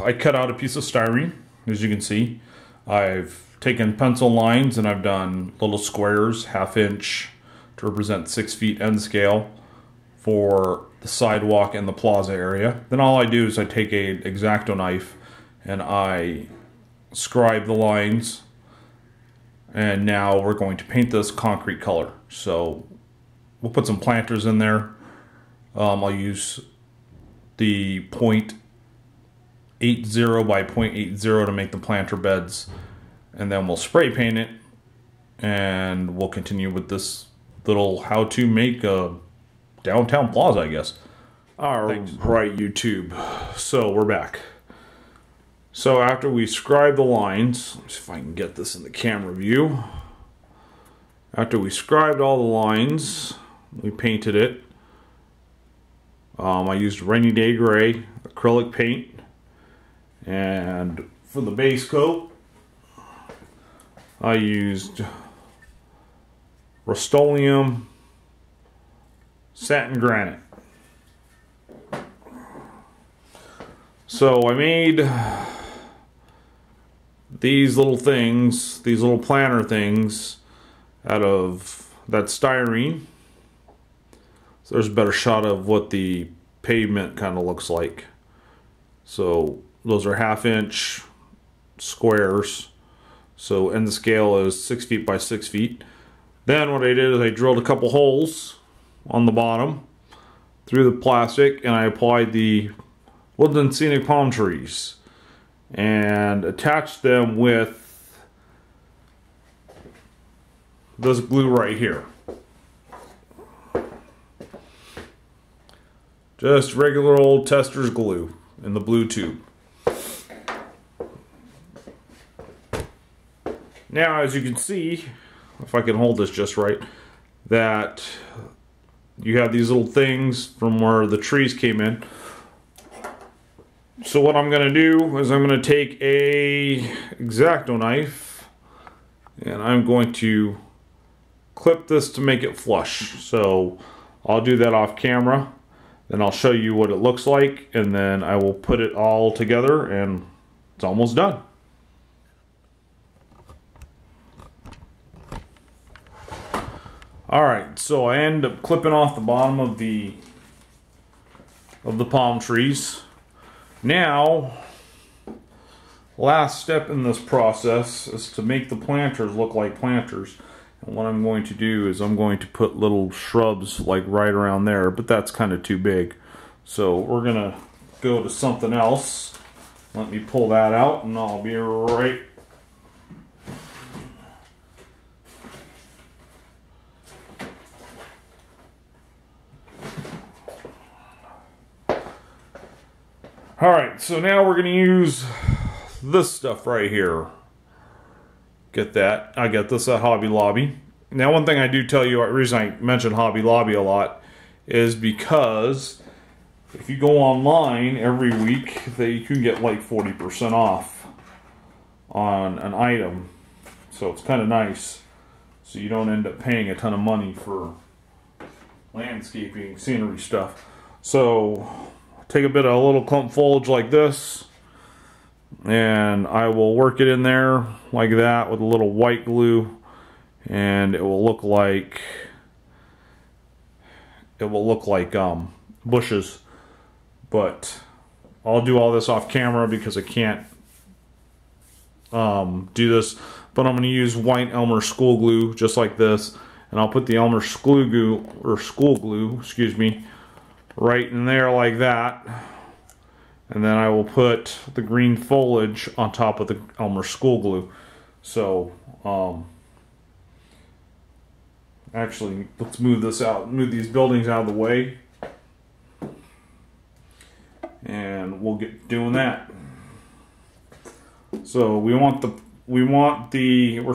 I cut out a piece of styrene, as you can see. I've taken pencil lines and I've done little squares, 1/2 inch to represent 6 feet end scale for the sidewalk and the plaza area. Then all I do is I take a X-Acto knife and I scribe the lines, and now we're going to paint this concrete color. So we'll put some planters in there. I'll use the 0.80 by 0.80 to make the planter beds, and then we'll spray paint it, and we'll continue with this little how to make a downtown plaza, I guess. Alright, YouTube. So we're back. So after we scribe the lines, let's see if I can get this in the camera view. After we scribed all the lines, we painted it. I used rainy day gray acrylic paint, and for the base coat I used Rust-Oleum satin granite. So I made these little things, these little planter things, out of that styrene. So there's a better shot of what the pavement kind of looks like. So those are 1/2 inch squares. So end the scale is 6 feet by 6 feet. Then what I did is I drilled a couple holes on the bottom through the plastic, and I applied the woodland scenic palm trees and attached them with this glue right here. Just regular old tester's glue in the blue tube. Now, as you can see, if I can hold this just right, that you have these little things from where the trees came in. So what I'm going to do is I'm going to take a X-Acto knife and I'm going to clip this to make it flush. So I'll do that off camera, then I'll show you what it looks like, and then I will put it all together and it's almost done. Alright, so I end up clipping off the bottom of the palm trees. Now, last step in this process is to make the planters look like planters. And what I'm going to do is I'm going to put little shrubs like right around there, but that's kind of too big. So we're going to go to something else. Let me pull that out and I'll be right. Alright, so now we're going to use this stuff right here. Get that. I get this at Hobby Lobby. Now, one thing I do tell you, the reason I mention Hobby Lobby a lot is because if you go online every week, you can get like 40% off on an item. So it's kind of nice. So you don't end up paying a ton of money for landscaping, scenery stuff. So take a bit of a little clump foliage like this, and I will work it in there like that with a little white glue, and it will look like bushes. But I'll do all this off camera because I can't do this. But I'm going to use white Elmer school glue just like this, and I'll put the Elmer school glue, excuse me, right in there like that, and then I will put the green foliage on top of the Elmer school glue. So actually, let's move this out, move these buildings out of the way, and we'll get doing that. So we're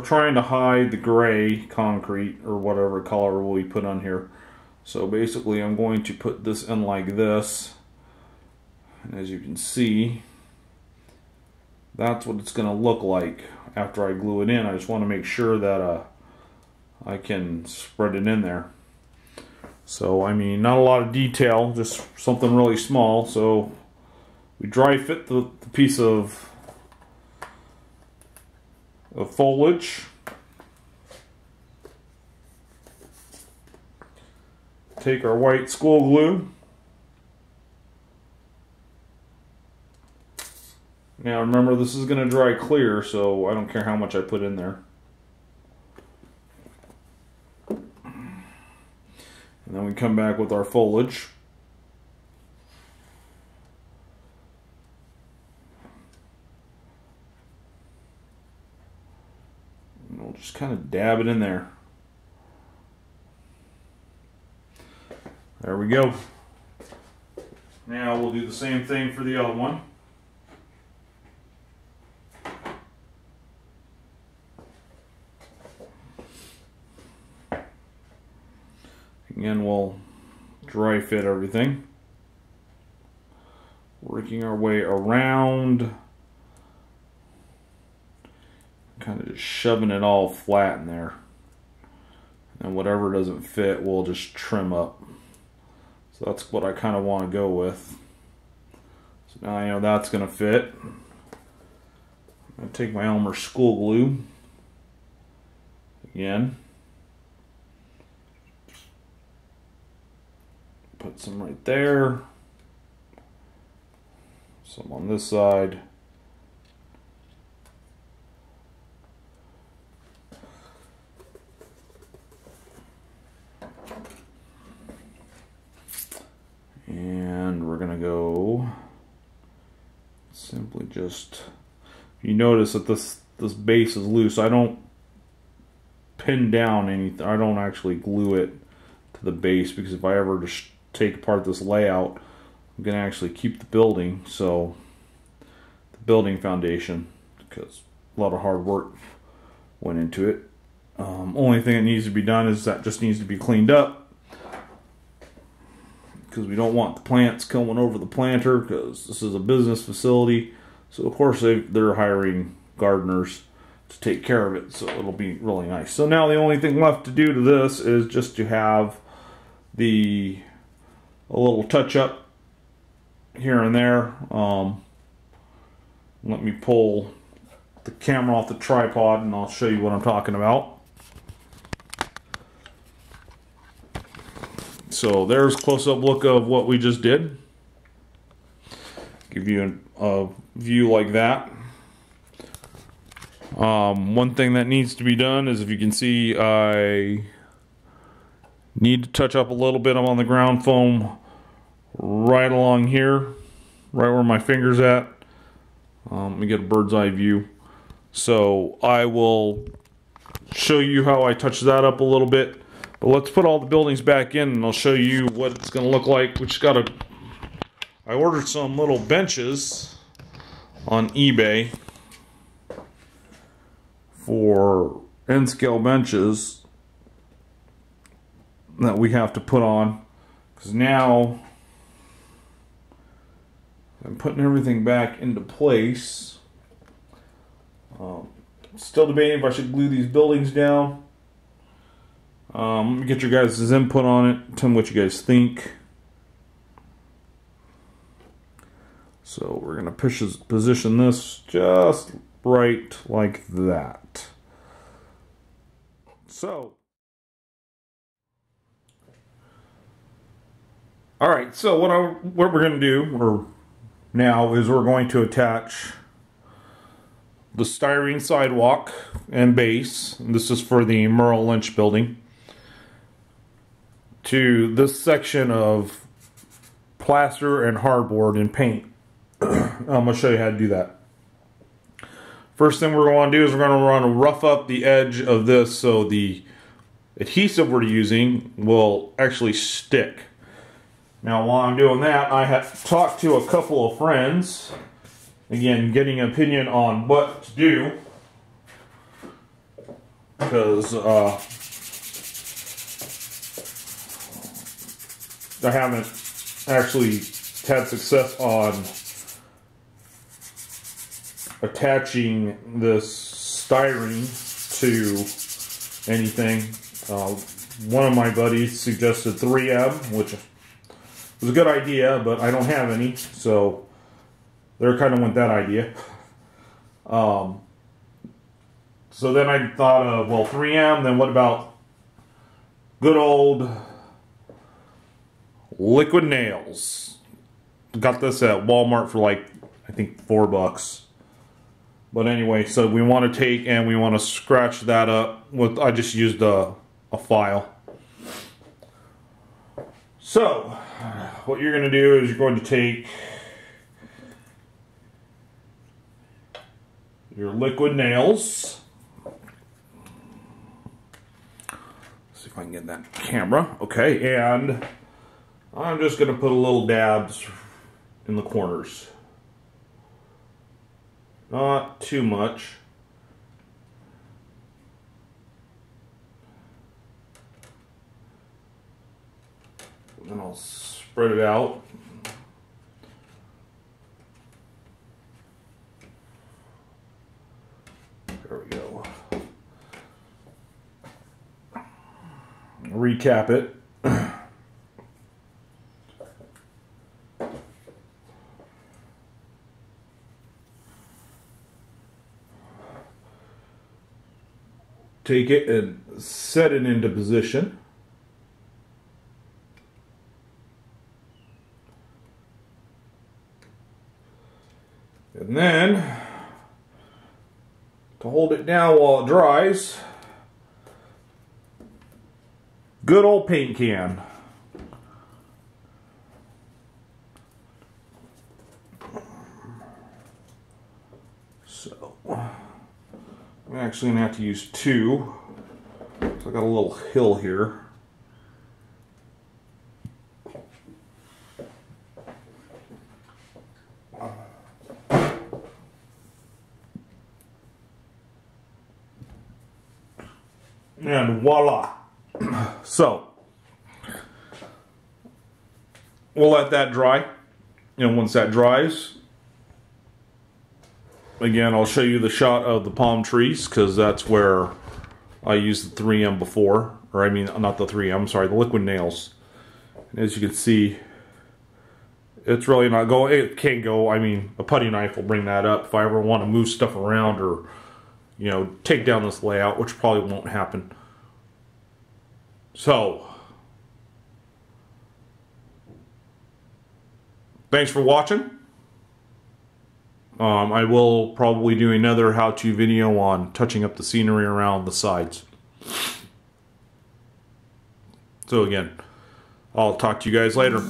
trying to hide the gray concrete or whatever color we put on here. So basically I'm going to put this in like this, and as you can see, that's what it's going to look like after I glue it in. I just want to make sure that I can spread it in there. So I mean, not a lot of detail, just something really small. So We dry fit the piece of foliage. Take our white school glue. Now remember, this is going to dry clear, so I don't care how much I put in there. And then we come back with our foliage. And we'll just kind of dab it in there. There we go. Now we'll do the same thing for the other one. Again, we'll dry fit everything. Working our way around. Kind of just shoving it all flat in there. And whatever doesn't fit, we'll just trim up. So that's what I kind of want to go with. So now I know that's going to fit. I'm going to take my Elmer school glue. Again. Put some right there. Some on this side. And we're gonna go simply just, you notice that this base is loose. I don't pin down anything. I don't actually glue it to the base, because if I ever just take apart this layout, I'm gonna actually keep the building, so the building foundation, because a lot of hard work went into it. Only thing that needs to be done is that just needs to be cleaned up, because we don't want the plants coming over the planter, because this is a business facility. So of course they're hiring gardeners to take care of it, so it'll be really nice. So now the only thing left to do to this is just to have a little touch up here and there. Let me pull the camera off the tripod and I'll show you what I'm talking about. So there's a close-up look of what we just did. Give you a view like that. One thing that needs to be done is, if you can see, I need to touch up a little bit. I'm on the ground foam right along here, right where my finger's at. Let me get a bird's eye view. So I will show you how I touch that up a little bit. But let's put all the buildings back in and I'll show you what it's going to look like. We just got to, I ordered some little benches on eBay for end scale benches that we have to put on, because now I'm putting everything back into place. Still debating if I should glue these buildings down. Let me get your guys' input on it. Tell me what you guys think. So we're going to position this just right like that. So, alright, so what we're going to do now is we're going to attach the styrene sidewalk and base, and this is for the Merrill Lynch building, to this section of plaster and hardboard and paint. I'm going to show you how to do that. First thing we're going to do is we're going to rough up the edge of this so the adhesive we're using will actually stick. Now while I'm doing that, I have talked to a couple of friends, again getting an opinion on what to do, because I haven't actually had success on attaching this styrene to anything. One of my buddies suggested 3M, which was a good idea, but I don't have any, so There kind of went that idea. So then I thought of, well, 3M, then what about good old liquid nails? Got this at Walmart for like, I think $4. But anyway, so we want to take and we want to scratch that up with, I just used a file. So, what you're going to do is you're going to take your liquid nails. Let's see if I can get that camera. Okay, and I'm just going to put a little dabs in the corners. Not too much. And then I'll spread it out. There we go. Recap it. Take it and set it into position. And then, to hold it down while it dries, good old paint can. So, I'm actually going to have to use 2. So I got a little hill here. And voila. So, we'll let that dry. And once that dries, again, I'll show you the shot of the palm trees, because that's where I used the 3M before. Or I mean, not the 3M, sorry, the liquid nails. And as you can see, it's really not going, it can't go, I mean, a putty knife will bring that up if I ever want to move stuff around or, you know, take down this layout, which probably won't happen. So, thanks for watching. I will probably do another how-to video on touching up the scenery around the sides. So again, I'll talk to you guys later.